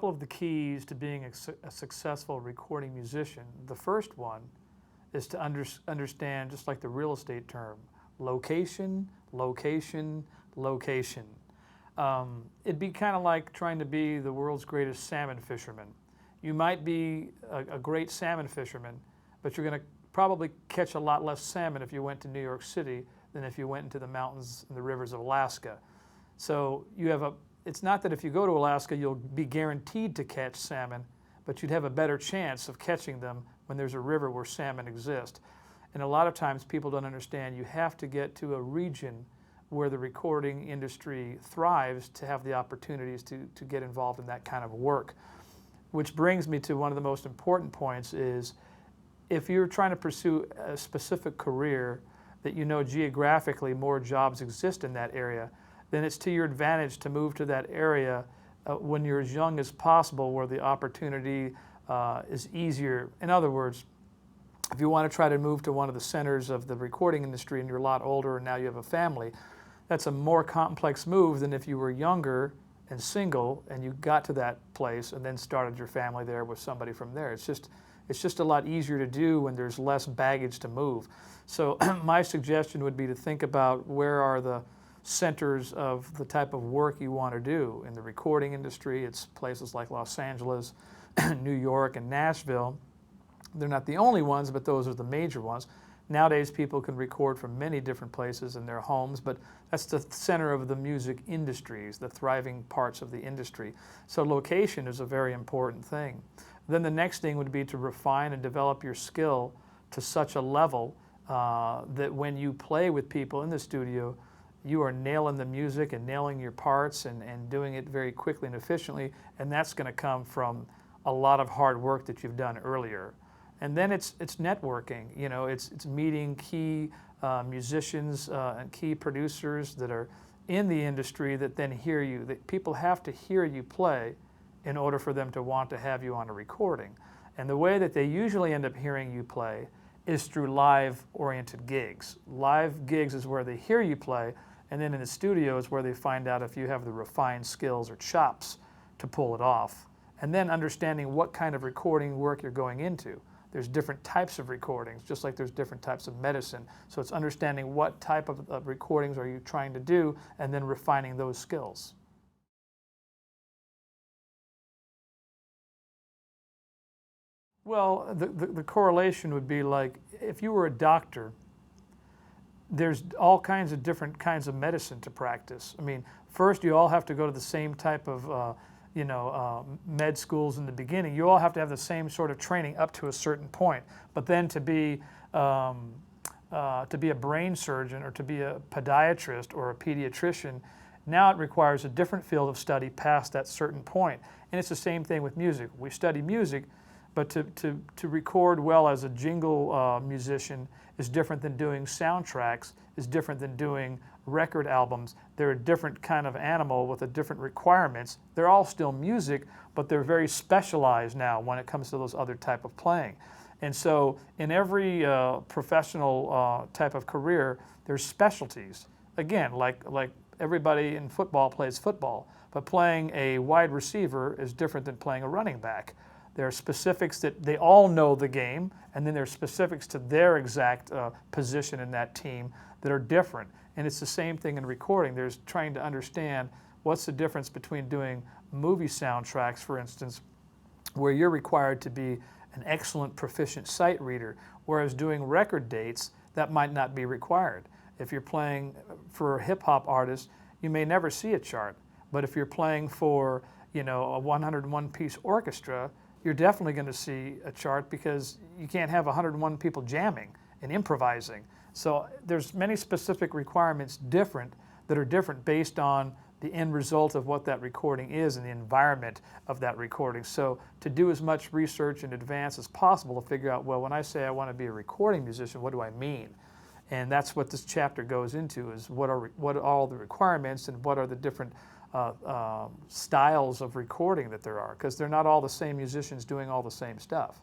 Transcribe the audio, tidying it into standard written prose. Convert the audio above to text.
couple of the keys to being a successful recording musician. The first one is to understand, just like the real estate term, location, location, location. It'd be kind of like trying to be the world's greatest salmon fisherman. You might be a great salmon fisherman, but you're going to probably catch a lot less salmon if you went to New York City than if you went into the mountains and the rivers of Alaska. So it's not that if you go to Alaska you'll be guaranteed to catch salmon, but you'd have a better chance of catching them when there's a river where salmon exist. And a lot of times people don't understand you have to get to a region where the recording industry thrives to have the opportunities to get involved in that kind of work. Which brings me to one of the most important points is, if you're trying to pursue a specific career that you know geographically more jobs exist in that area, then it's to your advantage to move to that area when you're as young as possible, where the opportunity is easier. In other words, if you want to try to move to one of the centers of the recording industry and you're a lot older and now you have a family, that's a more complex move than if you were younger and single and you got to that place and then started your family there with somebody from there. It's just a lot easier to do when there's less baggage to move. So my suggestion would be to think about where are the centers of the type of work you want to do. In the recording industry, it's places like Los Angeles, New York, and Nashville. They're not the only ones, but those are the major ones. Nowadays, people can record from many different places in their homes, but that's the center of the music industries, the thriving parts of the industry. So location is a very important thing. Then the next thing would be to refine and develop your skill to such a level that when you play with people in the studio, you are nailing the music and nailing your parts and doing it very quickly and efficiently, and that's going to come from a lot of hard work that you've done earlier. And then it's networking. You know, it's meeting key musicians and key producers that are in the industry that then hear you. That people have to hear you play in order for them to want to have you on a recording. And the way that they usually end up hearing you play is through live-oriented gigs. Live gigs is where they hear you play, and then in the studio is where they find out if you have the refined skills or chops to pull it off. And then understanding what kind of recording work you're going into. There's different types of recordings, just like there's different types of medicine. So it's understanding what type of recordings are you trying to do, and then refining those skills. Well, the correlation would be like, if you were a doctor, there's all kinds of different kinds of medicine to practice. I mean, first you all have to go to the same type of med schools in the beginning. You all have to have the same sort of training up to a certain point. But then to be a brain surgeon or to be a podiatrist or a pediatrician, now it requires a different field of study past that certain point. And it's the same thing with music. We study music, but to record well as a jingle musician is different than doing soundtracks, is different than doing record albums. They're a different kind of animal with a different requirements. They're all still music, but they're very specialized now when it comes to those other type of playing. And so in every professional type of career, there's specialties. Again, like everybody in football plays football, but playing a wide receiver is different than playing a running back. There are specifics that they all know the game, and then there's specifics to their exact position in that team that are different. And it's the same thing in recording. There's trying to understand what's the difference between doing movie soundtracks, for instance, where you're required to be an excellent proficient sight reader, whereas doing record dates, that might not be required. If you're playing for a hip-hop artist, you may never see a chart. But if you're playing for, a 101-piece orchestra, you're definitely going to see a chart, because you can't have 101 people jamming and improvising. So there's many specific requirements that are different based on the end result of what that recording is and the environment of that recording. So to do as much research in advance as possible to figure out, well, when I say I want to be a recording musician, what do I mean? And that's what this chapter goes into, is what are all the requirements and what are the different styles of recording that there are, because they're not all the same musicians doing all the same stuff.